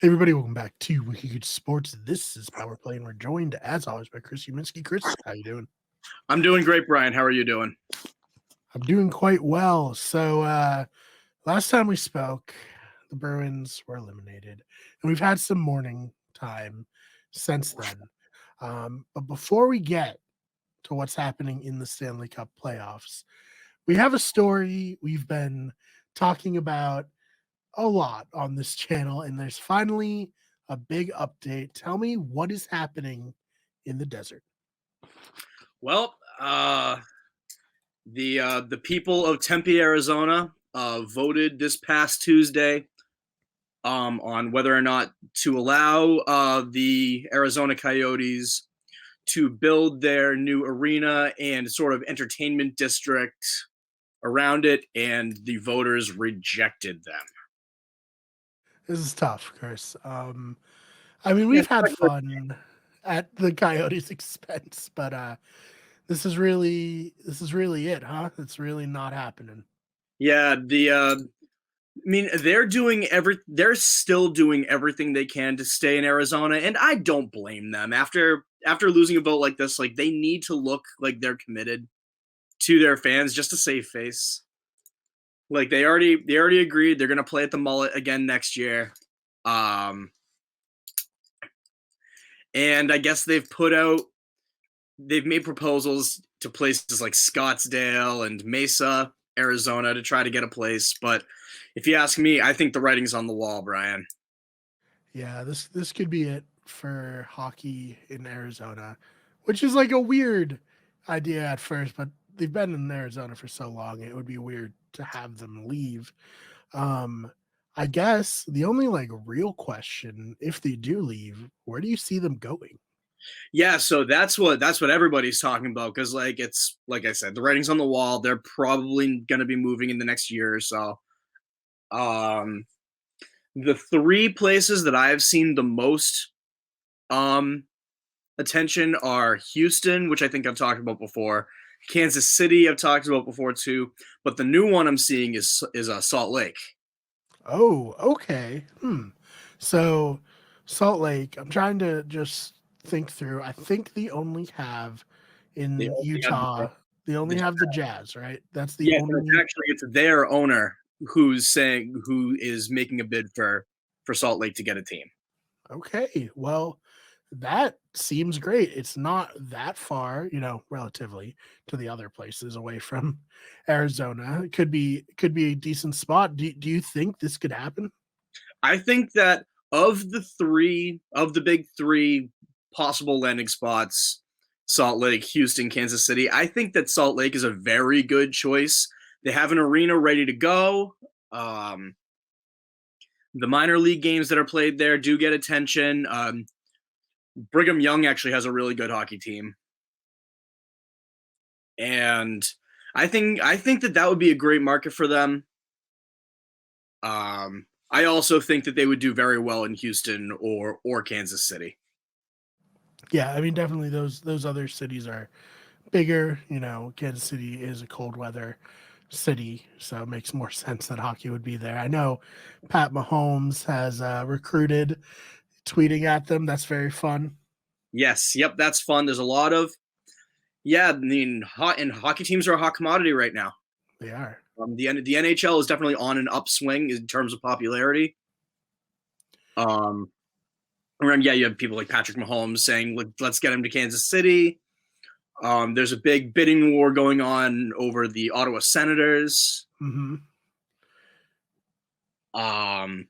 Hey everybody, welcome back to Wiki Sports. This is Power Play, and we're joined as always by Chris Uminski. Chris, how you doing? I'm doing great, Brian. How are you doing? I'm doing quite well. Last time we spoke, the Bruins were eliminated, and we've had some morning time since then. But before we get to what's happening in the Stanley Cup playoffs, we have a story we've been talking about a lot on this channel, and there's finally a big update. Tell me what is happening in the desert. Well, the people of Tempe, Arizona, voted this past Tuesday on whether or not to allow the Arizona Coyotes to build their new arena and sort of entertainment district around it, and the voters rejected them. This is tough, Chris. I mean, Yeah, we've had fun at the Coyotes' expense, but this is really it, huh? It's really not happening. yeah. They're still doing everything they can to stay in Arizona, and I don't blame them. After losing a vote like this, like they need to look like they're committed to their fans just to save face. Like they already agreed they're gonna play at the Mullet again next year. Um and I guess they've made proposals to places like Scottsdale and Mesa, Arizona to try to get a place, but if you ask me, I think the writing's on the wall, Brian. Yeah, this could be it for hockey in Arizona, which is like a weird idea at first, but they've been in Arizona for so long, it would be weird to have them leave. Um, I guess the only like real question, if they do leave, where do you see them going? Yeah, so that's what everybody's talking about because it's like I said, the writing's on the wall. They're probably going to be moving in the next year or so. Um, the three places that I've seen the most um attention are Houston, which I think I've talked about before. Kansas City, I've talked about before too. But the new one I'm seeing is Salt Lake. Oh, okay. So Salt Lake, I'm trying to just think through. I think they only have They in only have Utah, they the only have the Jazz, right? That's the Yes, and only it's their owner who is making a bid for Salt Lake to get a team. okay. Well, that seems great. It's not that far, relatively to the other places away from Arizona. It could be a decent spot. Do you think this could happen? I think that of the big three possible landing spots, Salt Lake, Houston, Kansas City, I think that Salt Lake is a very good choice. They have an arena ready to go. Um, the minor league games that are played there do get attention. Brigham Young actually has a really good hockey team, and I think that would be a great market for them. I also think that they would do very well in Houston or Kansas City. Yeah, I mean definitely those other cities are bigger. Kansas City is a cold weather city, so it makes more sense that hockey would be there. I know Pat Mahomes has recruited, tweeting at them. That's very fun. Yes, yep, that's fun. There's a lot of yeah. I mean, and hockey teams are a hot commodity right now. They are. The NHL is definitely on an upswing in terms of popularity. Um, and yeah, you have people like Patrick Mahomes saying, "Let's get him to Kansas City." There's a big bidding war going on over the Ottawa Senators, Hmm. um,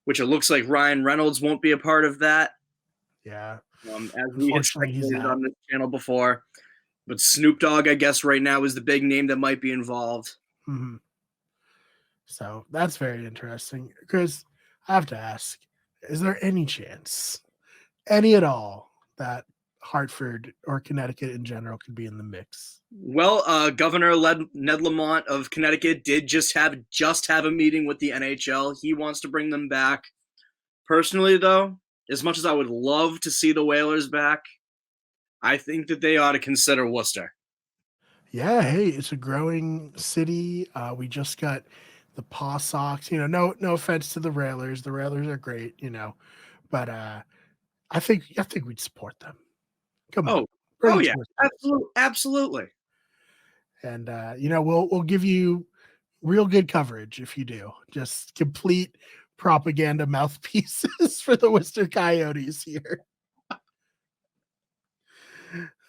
which it looks like Ryan Reynolds won't be a part of that, Yeah. as we had Unfortunately, he's speculated out. on this channel before. But Snoop Dogg, I guess, right now is the big name that might be involved. Hmm. So that's very interesting. Chris, I have to ask, is there any chance, any at all, that Hartford or Connecticut in general could be in the mix? Well, Governor Ned Lamont of Connecticut did just have a meeting with the NHL. He wants to bring them back. Personally, though, as much as I would love to see the Whalers back, I think that they ought to consider Worcester. Yeah, hey, it's a growing city. We just got the Paw Sox. No offense to the Railers. The Railers are great, but I think we'd support them. Come on, Oh, oh yeah, Burlington sports. absolutely. And we'll give you real good coverage if you do. Just complete propaganda mouthpieces for the Worcester Coyotes here.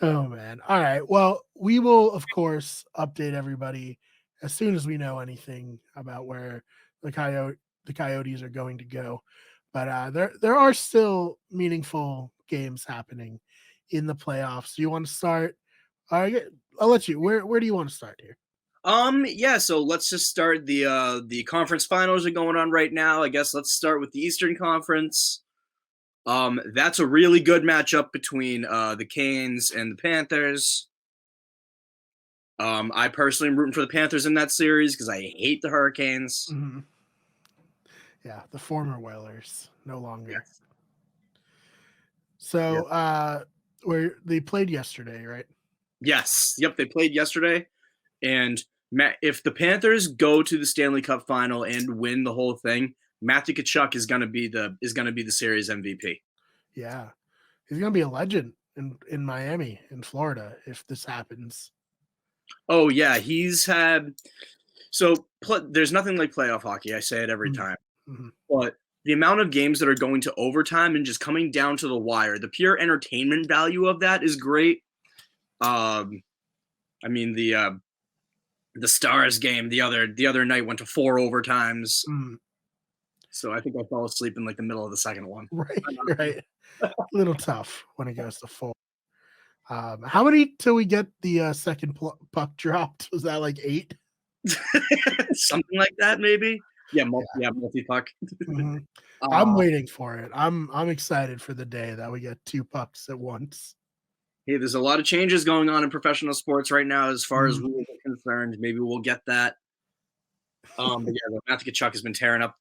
Oh man. All right. Well, we will of course update everybody as soon as we know anything about where the Coyotes are going to go. But there are still meaningful games happening in the playoffs. Do you want to start? I'll let you. Where do you want to start here? Yeah, so let's just start the conference finals are going on right now. I guess let's start with the Eastern Conference. That's a really good matchup between the Canes and the Panthers. I personally am rooting for the Panthers in that series because I hate the Hurricanes. Mhm. Yeah, the former Whalers, no longer. Yes. So, Yeah. where they played yesterday, right? Yes. Yep. They played yesterday, and if the Panthers go to the Stanley Cup final and win the whole thing, Matthew Tkachuk is gonna be the series MVP. Yeah, he's gonna be a legend in Miami, in Florida, if this happens. Oh yeah, he's had there's nothing like playoff hockey. I say it every Mhm. time, Mhm. but the amount of games that are going to overtime and just coming down to the wire, the pure entertainment value of that is great. Um, I mean the Stars game the other night went to 4 overtimes, Mhm. so I think I fell asleep in like the middle of the second one. Right, right. A little tough when it goes to 4. How many till we get the second puck dropped? Was that like 8? Something like that, maybe. Yeah, Yeah. multi puck. Mhm. I'm Uh, waiting for it. I'm excited for the day that we get 2 pucks at once. hey, there's a lot of changes going on in professional sports right now as far as Mhm. rules are concerned. Maybe we'll get that. But yeah, Matthew Tkachuk has been tearing up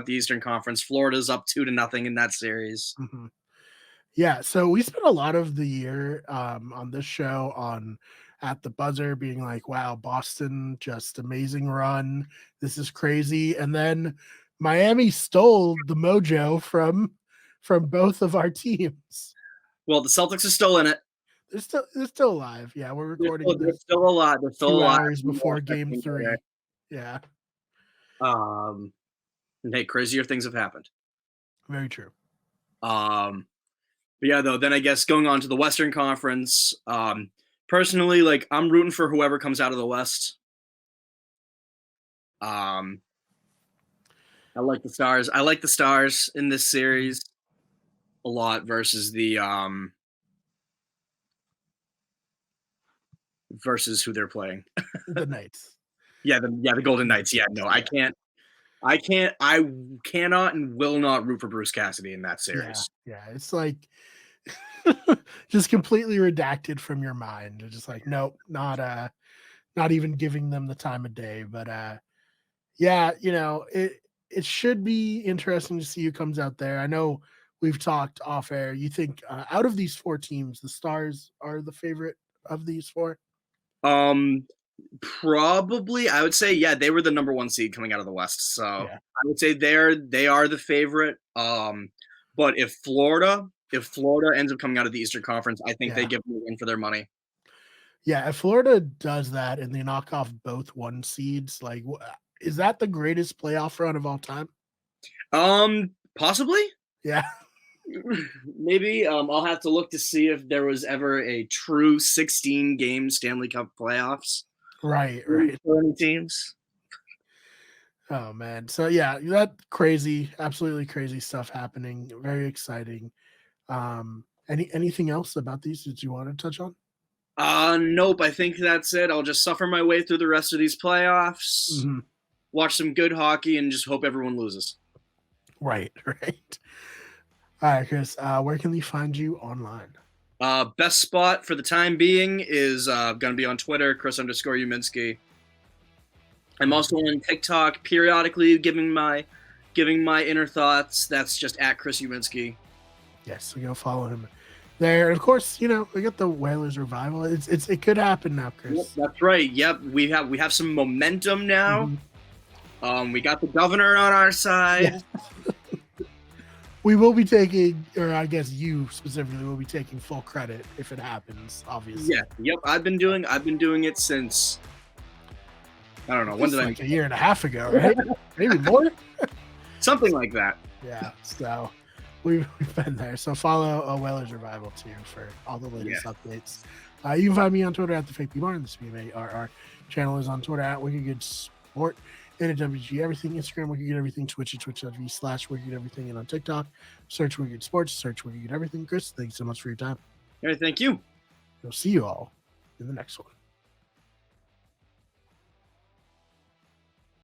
the Eastern Conference. Florida's up 2-0 in that series. Mhm. Yeah, so we spent a lot of the year on this show on at the buzzer being like, wow, Boston, just amazing run. This is crazy. And then Miami stole the mojo from both of our teams. Well, the Celtics are still in it. They're still alive. Yeah, we're They're still, recording they're this still alive. They're still 2 alive. hours We before lost that game game today. 3. Yeah, Um, and hey, crazier things have happened. very true. Um, but yeah, though, then I guess going on to the Western Conference. Personally, like I'm rooting for whoever comes out of the West. Um, I like the Stars. I like the Stars in this Mhm. series a lot versus who they're playing. The Knights. The Golden Knights. Yeah, no, I Yeah. can't. I cannot and will not root for Bruce Cassidy in that Yeah. series. Yeah. It's like just completely redacted from your mind. It's just like, nope, not even giving them the time of day. But yeah, it should be interesting to see who comes out there. I know we've talked off air. You think out of these 4 teams, the Stars are the favorite of these 4? Um, Probably, I would say, yeah, they were the number one seed coming out of the West. So Yeah. I would say they are the favorite. But if Florida ends up coming out of the Eastern Conference, I think they Yeah. give them a win for their money. Yeah, if Florida does that and they knock off both 1 seeds, like, is that the greatest playoff run of all time? Possibly, Yeah. maybe. I'll have to look to see if there was ever a true 16 game Stanley Cup playoffs Right, for right. any teams. Oh, man. So, yeah, that crazy, absolutely crazy stuff happening. Very exciting. Anything else about these that you want to touch on? Nope. I think that's it. I'll just suffer my way through the rest of these playoffs, Mhm. watch some good hockey, and just hope everyone loses. Right, right. All right, Chris, where can we find you online? Best spot for the time being is going to be on Twitter, Chris_Uminski. I'm also on TikTok, periodically giving my inner thoughts. That's just at Chris Uminski. Yes, so go follow him there. And of course, we got the Whalers revival. It could happen now, Yep, Chris. that's right. Yep, we have some momentum now. Mhm. We got the governor on our side. Yeah. We will be taking, or I guess you specifically will be taking full credit if it happens, obviously. Yeah. Yep. I've been doing it since I don't know At when least did I like a year and a half ago, right? Maybe more. something like that. Yeah. So we've been there. So follow Whalers Revival too for all the latest Yeah. updates. You can find me on Twitter at the Fake B Barn. This BMARR channel is on Twitter at Wicked Good Sport. And at WG Everything, Instagram, Wicked Good Everything, Twitch at twitch.tv/Wicked Everything, and on TikTok, search Wicked Sports, search Wicked Everything. Chris, thank you so much for your time. All right, thank you. We'll see you all in the next one.